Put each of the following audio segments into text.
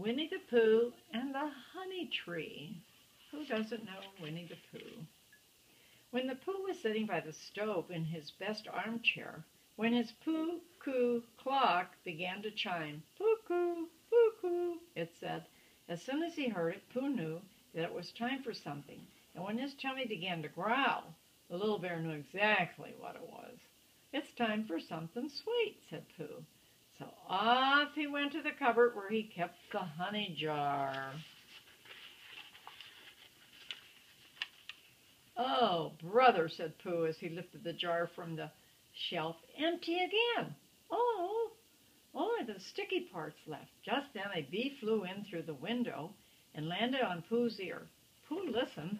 Winnie the Pooh and the Honey Tree. Who doesn't know Winnie the Pooh? When the Pooh was sitting by the stove in his best armchair, when his Pooh-Coo clock began to chime, Pooh-Coo, Pooh-Coo, it said. As soon as he heard it, Pooh knew that it was time for something, and when his tummy began to growl, the little bear knew exactly what it was. It's time for something sweet, said Pooh. So off he went to the cupboard where he kept the honey jar. Oh, brother, said Pooh as he lifted the jar from the shelf. Empty again. Oh, only the sticky parts left. Just then a bee flew in through the window and landed on Pooh's ear. Pooh listened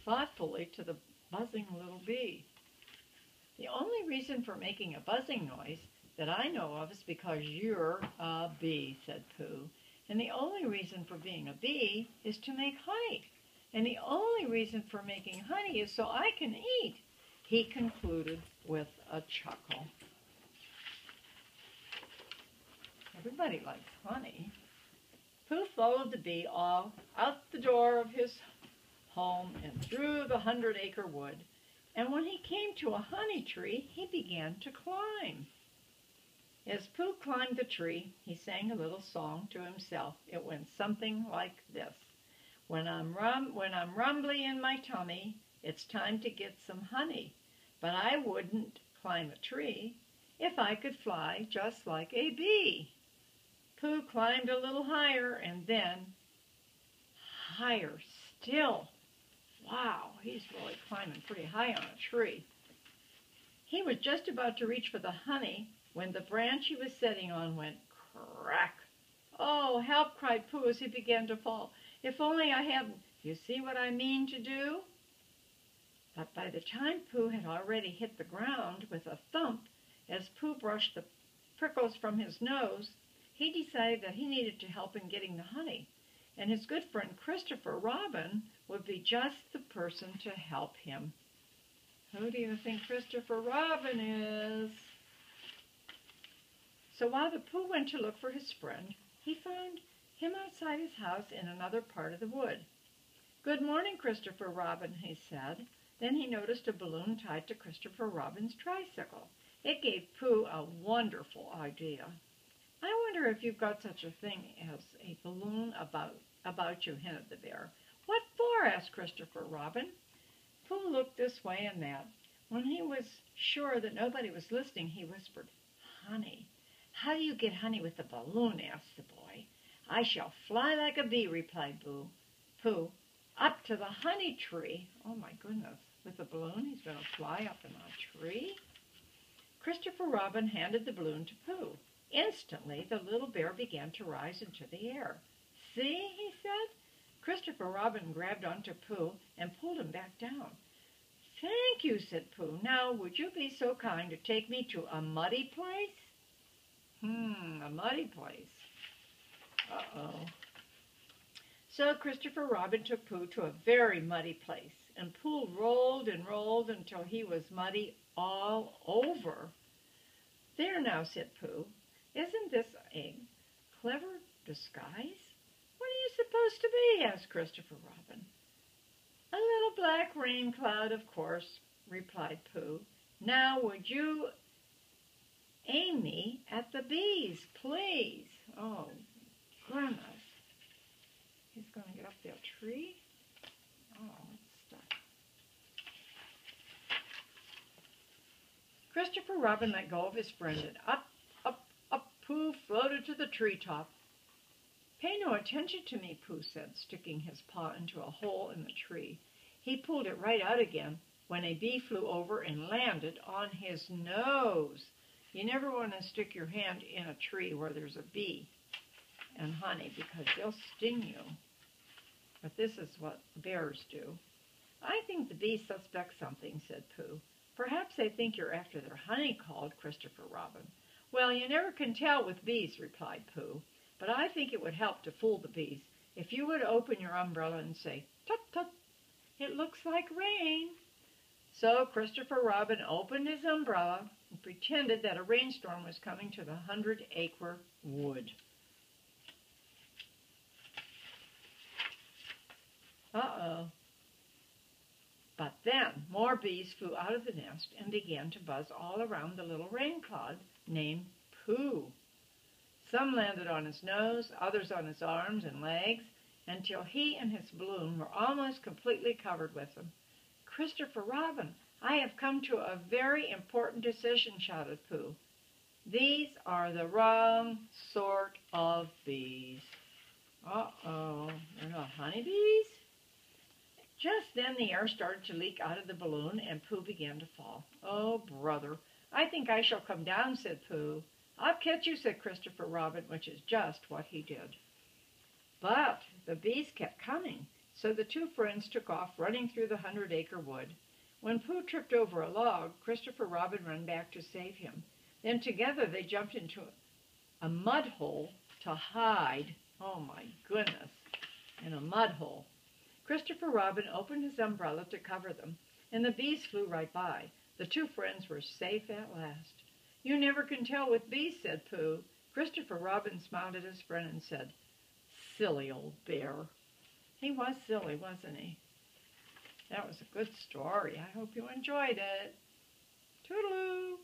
thoughtfully to the buzzing little bee. The only reason for making a buzzing noise that I know of is because you're a bee, said Pooh. And the only reason for being a bee is to make honey. And the only reason for making honey is so I can eat, he concluded with a chuckle. Everybody likes honey. Pooh followed the bee all out the door of his home and through the 100-acre wood. And when he came to a honey tree, he began to climb. As Pooh climbed the tree, he sang a little song to himself. It went something like this. When I'm rumbly in my tummy, it's time to get some honey. But I wouldn't climb a tree if I could fly just like a bee. Pooh climbed a little higher and then higher still. Wow, he's really climbing pretty high on a tree. He was just about to reach for the honey when the branch he was sitting on went crack. Oh, help, cried Pooh as he began to fall. If only I hadn't. You see what I mean to do? But by the time Pooh had already hit the ground with a thump, as Pooh brushed the prickles from his nose, he decided that he needed to help in getting the honey. And his good friend Christopher Robin would be just the person to help him. Who do you think Christopher Robin is? So while the Pooh went to look for his friend, he found him outside his house in another part of the wood. Good morning, Christopher Robin, he said. Then he noticed a balloon tied to Christopher Robin's tricycle. It gave Pooh a wonderful idea. I wonder if you've got such a thing as a balloon about you, hinted the bear. What for? Asked Christopher Robin. Pooh looked this way and that. When he was sure that nobody was listening, he whispered, Honey. How do you get honey with a balloon? Asked the boy. I shall fly like a bee, replied Pooh, up to the honey tree. Oh, my goodness. With a balloon, he's going to fly up in a tree? Christopher Robin handed the balloon to Pooh. Instantly, the little bear began to rise into the air. See, he said. Christopher Robin grabbed onto Pooh and pulled him back down. Thank you, said Pooh. Now, would you be so kind to take me to a muddy place? A muddy place. Uh-oh. So Christopher Robin took Pooh to a very muddy place, and Pooh rolled and rolled until he was muddy all over. There now, said Pooh. Isn't this a clever disguise? What are you supposed to be? Asked Christopher Robin. A little black rain cloud, of course, replied Pooh. Now would you aim me at the bees, please? Oh, goodness. He's going to get up that tree? Oh, it's stuck. Christopher Robin let go of his friend and up Pooh floated to the treetop. Pay no attention to me, Pooh said, sticking his paw into a hole in the tree. He pulled it right out again when a bee flew over and landed on his nose. You never want to stick your hand in a tree where there's a bee and honey because they'll sting you. But this is what bears do. I think the bees suspect something, said Pooh. Perhaps they think you're after their honey, called Christopher Robin. Well, you never can tell with bees, replied Pooh, but I think it would help to fool the bees if you would open your umbrella and say, tut, tut, it looks like rain. So Christopher Robin opened his umbrella and pretended that a rainstorm was coming to the 100-acre wood. Uh-oh. But then more bees flew out of the nest and began to buzz all around the little rain cloud named Pooh. Some landed on his nose, others on his arms and legs, until he and his balloon were almost completely covered with them. "Christopher Robin, I have come to a very important decision," shouted Pooh. "These are the wrong sort of bees." Uh-oh, they're not honeybees? Just then the air started to leak out of the balloon and Pooh began to fall. "Oh, brother, I think I shall come down," said Pooh. "I'll catch you," said Christopher Robin, which is just what he did. But the bees kept coming, so the two friends took off running through the 100-acre wood. When Pooh tripped over a log, Christopher Robin ran back to save him. Then together they jumped into a mud hole to hide. Oh my goodness, in a mud hole. Christopher Robin opened his umbrella to cover them, and the bees flew right by. The two friends were safe at last. "You never can tell with bees," said Pooh. Christopher Robin smiled at his friend and said, "Silly old bear." He was silly, wasn't he? That was a good story. I hope you enjoyed it. Toodaloo.